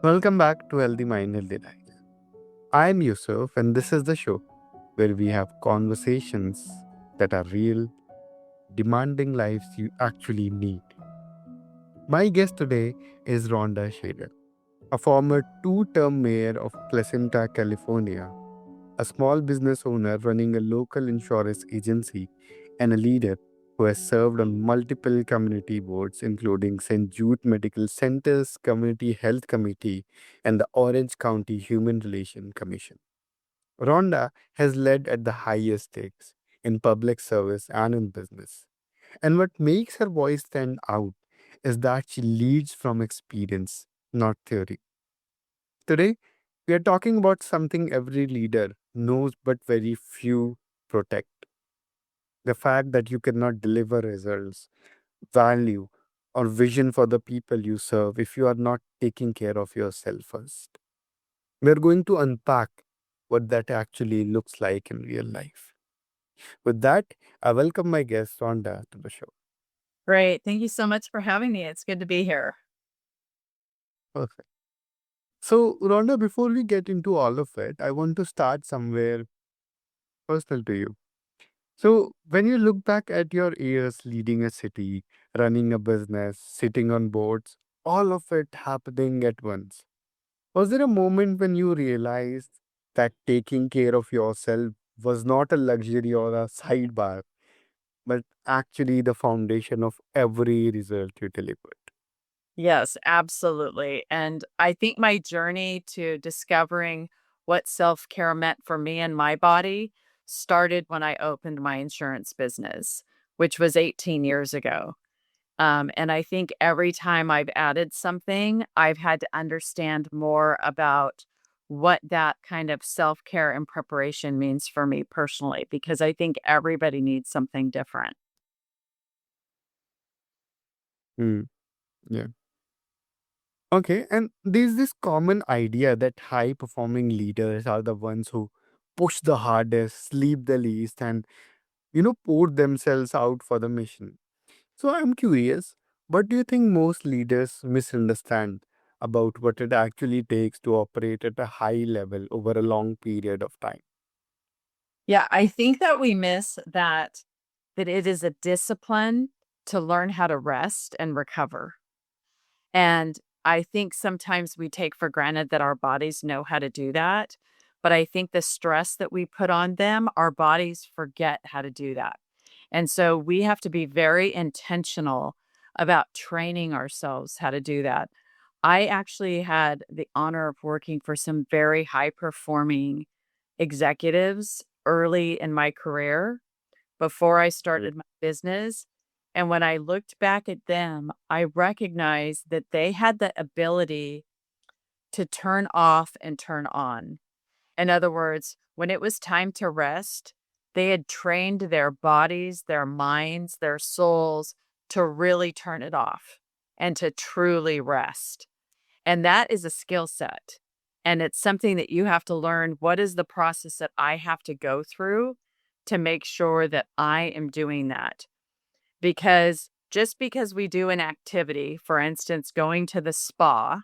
Welcome back to Healthy Mind, Healthy Life. I'm Yusuf, and this is the show where we have conversations that are real, demanding lives you actually need. My guest today is Rhonda Shader, a former two-term mayor of Placentia, California, a small business owner running a local insurance agency, and a leader who has served on multiple community boards, including St. Jude Medical Center's Community Health Committee and the Orange County Human Relations Commission. Rhonda has led at the highest stakes in public service and in business. And what makes her voice stand out is that she leads from experience, not theory. Today, we are talking about something every leader knows but very few protect: the fact that you cannot deliver results, value, or vision for the people you serve if you are not taking care of yourself first. We're going to unpack what that actually looks like in real life. With that, I welcome my guest, Rhonda, to the show. Great. Thank you so much for having me. It's good to be here. Perfect. So, Rhonda, before we get into all of it, I want to start somewhere personal to you. So, when you look back at your years leading a city, running a business, sitting on boards, all of it happening at once, was there a moment when you realized that taking care of yourself was not a luxury or a sidebar, but actually the foundation of every result you delivered? Yes, absolutely. And I think my journey to discovering what self care meant for me and my body started when I opened my insurance business, which was 18 years ago. And I think every time I've added something, I've had to understand more about what that kind of self care and preparation means for me personally, because I think everybody needs something different. Hmm. Yeah. Okay. And there's this common idea that high performing leaders are the ones who push the hardest, sleep the least, and pour themselves out for the mission. So I'm curious, what do you think most leaders misunderstand about what it actually takes to operate at a high level over a long period of time? Yeah, I think that we miss that it is a discipline to learn how to rest and recover. And I think sometimes we take for granted that our bodies know how to do that. But I think the stress that we put on them, our bodies forget how to do that. And so we have to be very intentional about training ourselves how to do that. I actually had the honor of working for some very high performing executives early in my career before I Mm. started my business. And when I looked back at them, I recognized that they had the ability to turn off and turn on. In other words, when it was time to rest, they had trained their bodies, their minds, their souls to really turn it off and to truly rest. And that is a skill set. And it's something that you have to learn. What is the process that I have to go through to make sure that I am doing that? Because just because we do an activity, for instance, going to the spa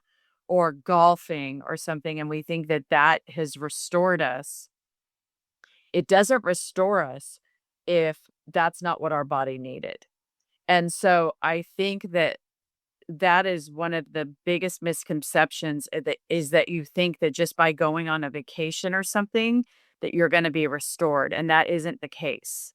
or golfing or something, and we think that that has restored us, it doesn't restore us if that's not what our body needed. And so I think that that is one of the biggest misconceptions that is that you think that just by going on a vacation or something that you're going to be restored, and that isn't the case.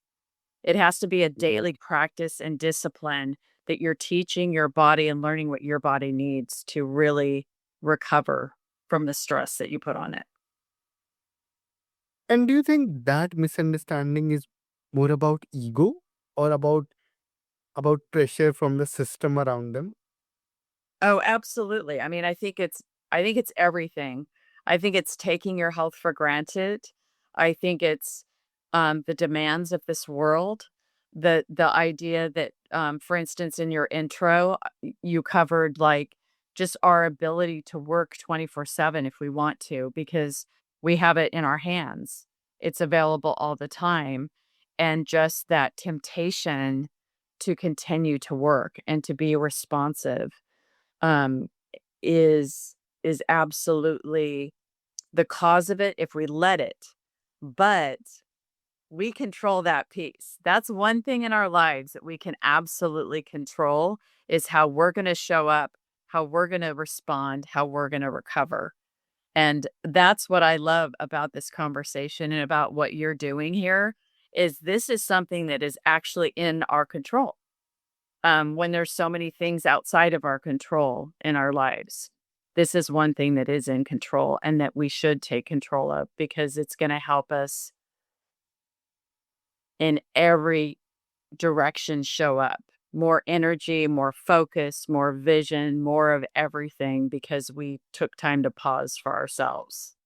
It has to be a Yeah. daily practice and discipline that you're teaching your body and learning what your body needs to really recover from the stress that you put on it. And do you think that misunderstanding is more about ego or about pressure from the system around them? Oh, absolutely. I mean, I think it's everything. I think it's taking your health for granted. I think it's the demands of this world. The idea that for instance in your intro you covered like just our ability to work 24/7 if we want to because we have it in our hands. It's available all the time and just that temptation to continue to work and to be responsive um, is is absolutely the cause of it if we let it. But we control that piece. That's one thing in our lives that we can absolutely control is how we're going to show up, how we're going to respond, how we're going to recover. And that's what I love about this conversation and about what you're doing here is this is something that is actually in our control. When there's so many things outside of our control in our lives, this is one thing that is in control and that we should take control of because it's going to help us in every direction show up. More energy, more focus, more vision, more of everything because we took time to pause for ourselves.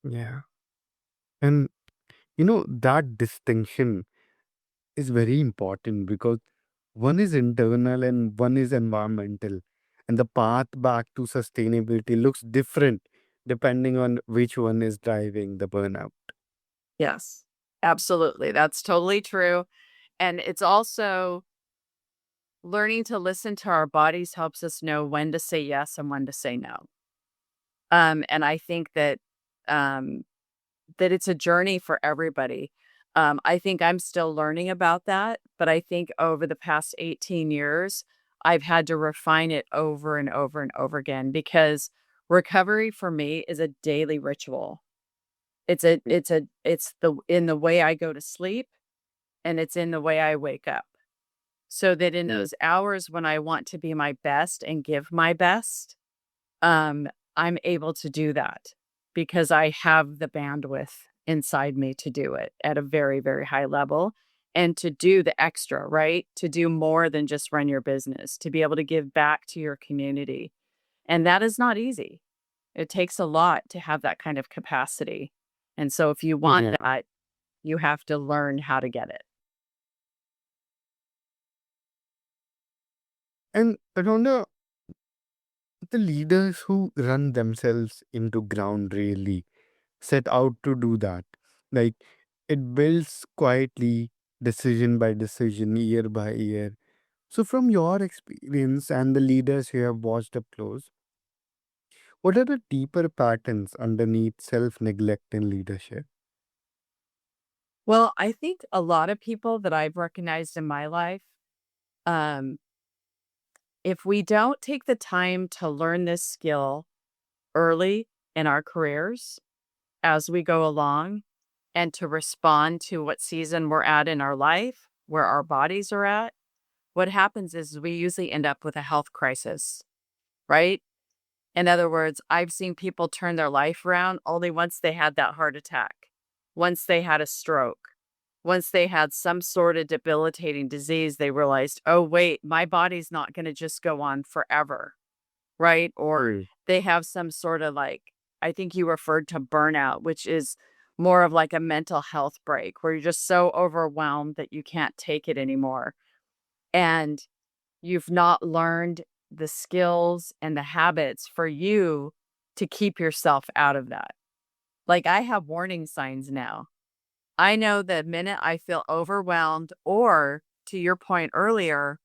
Yeah. And that distinction is very important because one is internal and one is environmental. And the path back to sustainability looks different depending on which one is driving the burnout. Yes, absolutely. That's totally true. And it's also learning to listen to our bodies helps us know when to say yes and when to say no. And I think that um, that it's a journey for everybody. I think I'm still learning about that, but I think over the past 18 years, I've had to refine it over and over and over again because recovery for me is a daily ritual. It's the in the way I go to sleep and it's in the way I wake up. So that in those hours when I want to be my best and give my best, um, I'm able to do that because I have the bandwidth inside me to do it at a very, very high level and to do the extra, right? To do more than just run your business, to be able to give back to your community. And that is not easy. It takes a lot to have that kind of capacity. And so if you want Yeah. that, you have to learn how to get it. And Rhonda, the leaders who run themselves into ground really set out to do that. Like it builds quietly, decision by decision, year by year. So, from your experience and the leaders you have watched up close, what are the deeper patterns underneath self neglect in leadership? Well, I think a lot of people that I've recognized in my life, um, if we don't take the time to learn this skill early in our careers as we go along and to respond to what season we're at in our life, where our bodies are at, what happens is we usually end up with a health crisis, right? In other words, I've seen people turn their life around only once they had that heart attack, once they had a stroke, once they had some sort of debilitating disease, they realized, oh, wait, my body's not going to just go on forever, right? Or Right. they have some sort of like, I think you referred to burnout, which is more of like a mental health break where you're just so overwhelmed that you can't take it anymore. And you've not learned the skills and the habits for you to keep yourself out of that. Like I have warning signs now. I know the minute I feel overwhelmed, or to your point earlier,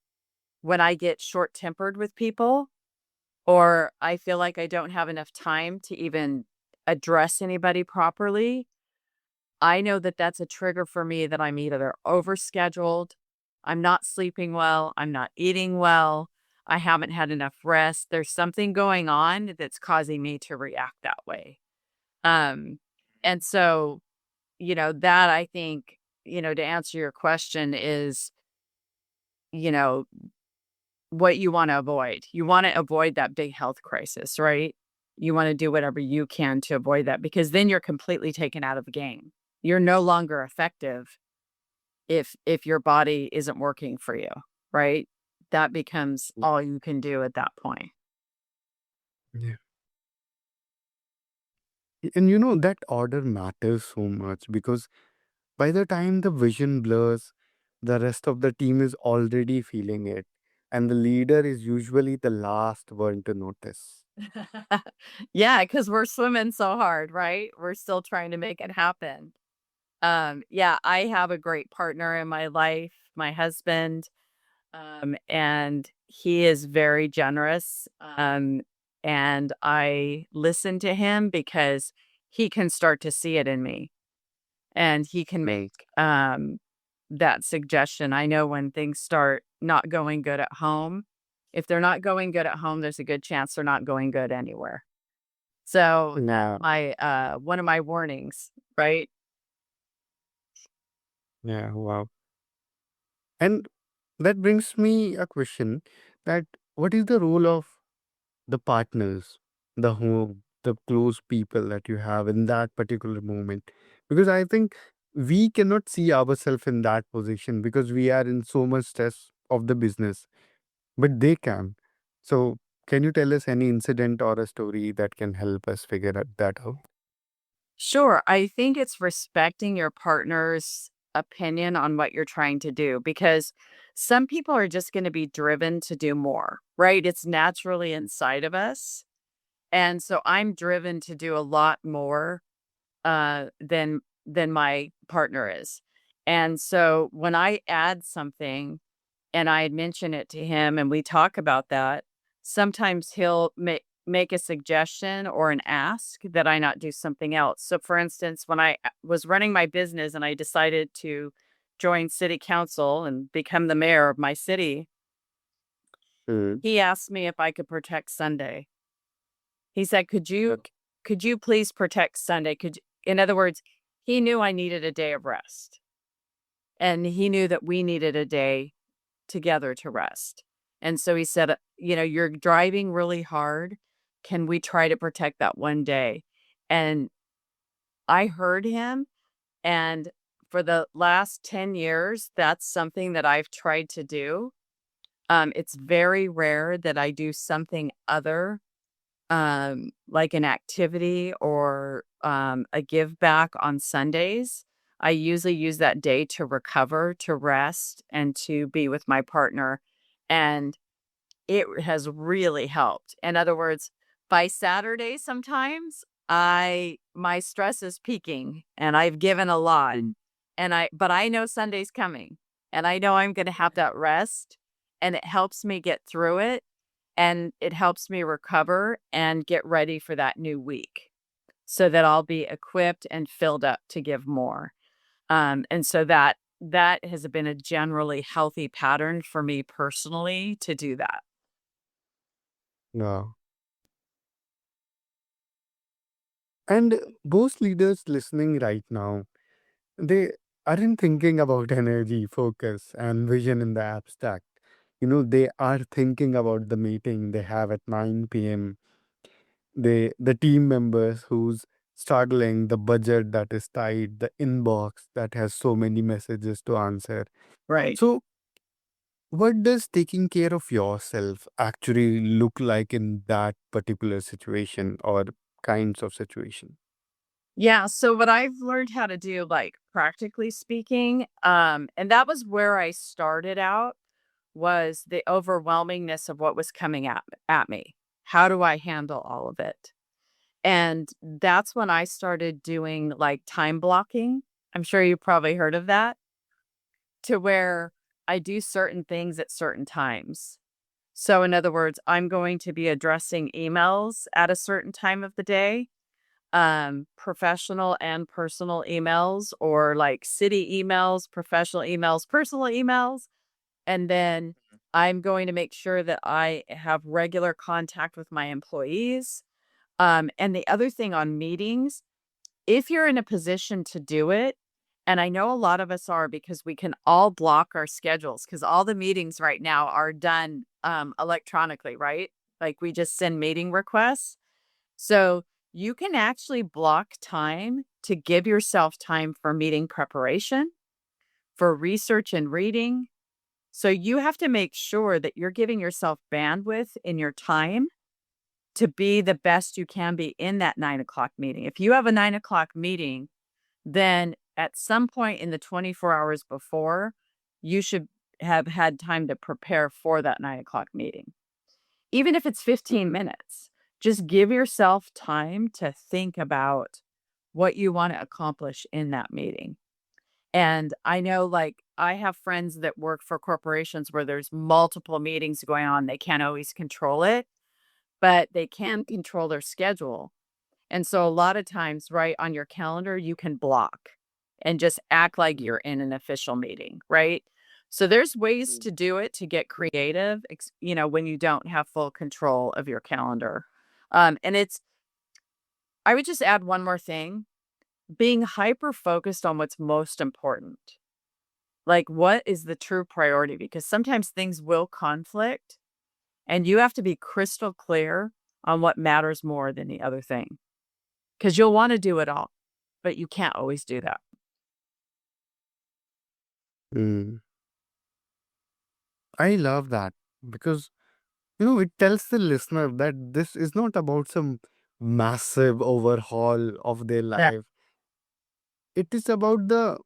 when I get short tempered with people, or I feel like I don't have enough time to even address anybody properly, I know that that's a trigger for me that I'm either overscheduled, I'm not sleeping well, I'm not eating well, I haven't had enough rest. There's something going on that's causing me to react that way. Um, and so, that I think, to answer your question is, you know, what you want to avoid. You want to avoid that big health crisis, right? You want to do whatever you can to avoid that because then you're completely taken out of the game. You're no longer effective if your body isn't working for you, right? That becomes all you can do at that point. Yeah. And that order matters so much because by the time the vision blurs, the rest of the team is already feeling it. And the leader is usually the last one to notice. Yeah, because we're swimming so hard, right? We're still trying to make it happen. Yeah, I have a great partner in my life, my husband, and he is very generous. and I listen to him because he can start to see it in me, and he can make that suggestion. I know when things start not going good at home. If they're not going good at home, there's a good chance they're not going good anywhere. So Yeah, my one of my warnings, right? yeah, wow. And that brings me a question that what is the role of the partners, the home, the close people that you have in that particular moment? Because I think we cannot see ourselves in that position because we are in so much stress of the business, but they can. So, can you tell us any incident or a story that can help us figure that out? Sure. I think it's respecting your partner's opinion on what you're trying to do, because some people are just going to be driven to do more, right? It's naturally inside of us. And so I'm driven to do a lot more than my partner is. And so when I add something and I mention it to him and we talk about that, sometimes he'll make a suggestion or an ask that I not do something else. So for instance, when I was running my business and I decided to join city council and become the mayor of my city, Mm, he asked me if I could protect Sunday. He said, "Could you please protect Sunday? In other words, he knew I needed a day of rest, and he knew that we needed a day together to rest. And so he said, you're driving really hard. Can we try to protect that one day?" And I heard him. And for the last 10 years, that's something that I've tried to do. It's very rare that I do something other, like an activity or a give back on Sundays. I usually use that day to recover, to rest, and to be with my partner. And it has really helped. In other words, by Saturday sometimes, my stress is peaking and I've given a lot, mm. but I know Sunday's coming and I know I'm gonna have that rest, and it helps me get through it, and it helps me recover and get ready for that new week so that I'll be equipped and filled up to give more. And so that has been a generally healthy pattern for me personally to do that. Yeah. And most leaders listening right now, they aren't thinking about energy, focus, and vision in the abstract. They are thinking about the meeting they have at 9 p.m. The team members who's struggling, the budget that is tight, the inbox that has so many messages to answer. Right. So, what does taking care of yourself actually look like in that particular situation or kinds of situation? Yeah, so what I've learned how to do, like, practically speaking, and that was where I started out, was the overwhelmingness of what was coming at me. How do I handle all of it? And that's when I started doing, like, time blocking. I'm sure you probably heard of that, to where I do certain things at certain times. So in other words, I'm going to be addressing emails at a certain time of the day, professional and personal emails, or like city emails, professional emails, personal emails. And then I'm going to make sure that I have regular contact with my employees. And the other thing on meetings, if you're in a position to do it, and I know a lot of us are because we can all block our schedules because all the meetings right now are done electronically, right? Like we just send meeting requests. So you can actually block time to give yourself time for meeting preparation, for research and reading. So you have to make sure that you're giving yourself bandwidth in your time to be the best you can be in that 9 o'clock meeting. If you have a 9 o'clock meeting, then at some point in the 24 hours before, you should have had time to prepare for that 9 o'clock meeting. Even if it's 15 minutes, just give yourself time to think about what you want to accomplish in that meeting. And I know, like, I have friends that work for corporations where there's multiple meetings going on. They can't always control it. but they can control their schedule. And so a lot of times, right, on your calendar, you can block and just act like you're in an official meeting, right? So there's ways Mm. to do it to get creative, when you don't have full control of your calendar. And I would just add one more thing, being hyper focused on what's most important. Like, what is the true priority? Because sometimes things will conflict and you have to be crystal clear on what matters more than the other thing. Because you'll want to do it all, but you can't always do that. Mm. I love that because, it tells the listener that this is not about some massive overhaul of their Yeah. life. It is about the,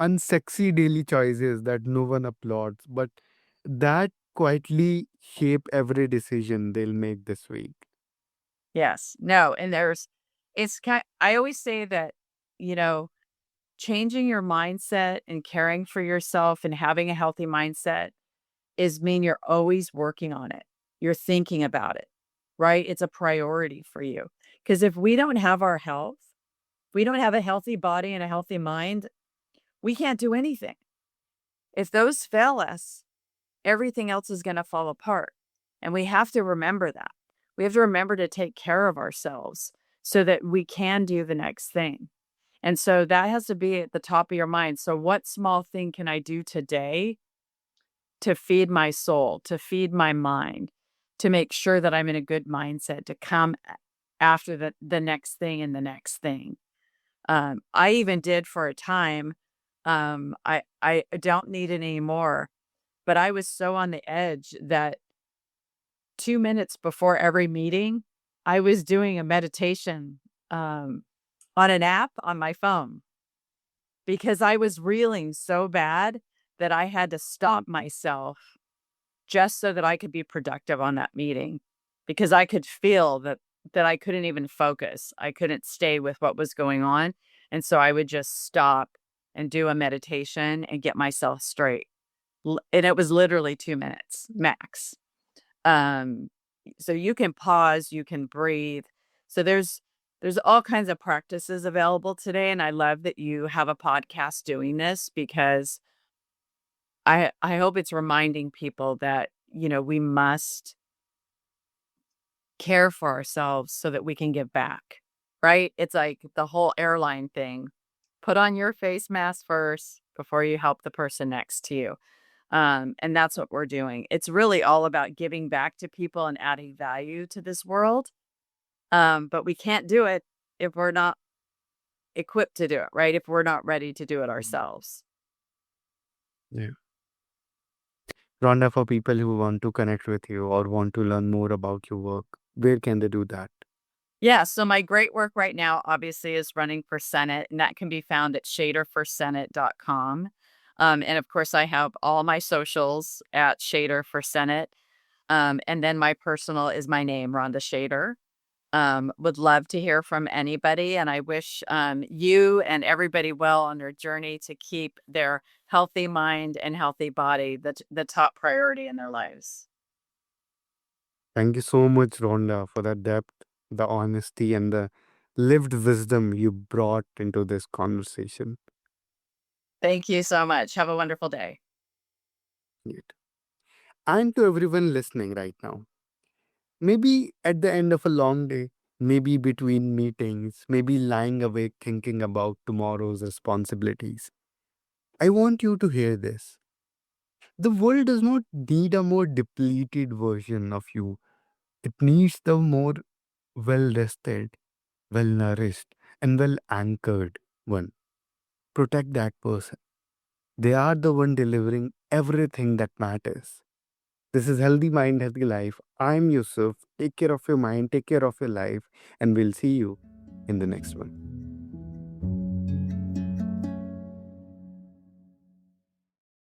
unsexy daily choices that no one applauds, but that quietly shape every decision they'll make this week. Yes. No. And I always say that, you know, changing your mindset and caring for yourself and having a healthy mindset mean you're always working on it. You're thinking about it, right? It's a priority for you. Because if we don't have our health, we don't have a healthy body and a healthy mind, we can't do anything. If those fail us, everything else is going to fall apart. And we have to remember that. We have to remember to take care of ourselves so that we can do the next thing. And so that has to be at the top of your mind. So, what small thing can I do today to feed my soul, to feed my mind, to make sure that I'm in a good mindset to come after the next thing and the next thing? I even did for a time. I don't need it anymore, but I was so on the edge that 2 minutes before every meeting, I was doing a meditation on an app on my phone because I was reeling so bad that I had to stop myself just so that I could be productive on that meeting because I could feel that I couldn't even focus. I couldn't stay with what was going on. And so I would just stop and do a meditation and get myself straight. And it was literally 2 minutes max. Um, so you can pause, you can breathe. So there's all kinds of practices available today, and I love that you have a podcast doing this because I hope it's reminding people that, we must care for ourselves so that we can give back, right? It's like the whole airline thing. Put on your face mask first before you help the person next to you. And that's what we're doing. It's really all about giving back to people and adding value to this world. But we can't do it if we're not equipped to do it, right? If we're not ready to do it ourselves. Yeah. Rhonda, for people who want to connect with you or want to learn more about your work, where can they do that? Yeah, so my great work right now obviously is running for Senate, and that can be found at shaderforsenate.com. And of course, I have all my socials at Shader for Senate. And then my personal is my name, Rhonda Shader. Would love to hear from anybody, and I wish you and everybody well on their journey to keep their healthy mind and healthy body the top priority in their lives. Thank you so much, Rhonda, for the depth, the honesty, and the lived wisdom you brought into this conversation. Thank you so much. Have a wonderful day. Great. And to everyone listening right now, maybe at the end of a long day, maybe between meetings, maybe lying awake thinking about tomorrow's responsibilities, I want you to hear this. The world does not need a more depleted version of you, it needs the more well rested, well nourished, and well anchored one. Protect that person. They are the one delivering everything that matters. This is Healthy Mind, Healthy Life. I'm Yusuf. Take care of your mind, take care of your life, and we'll see you in the next one.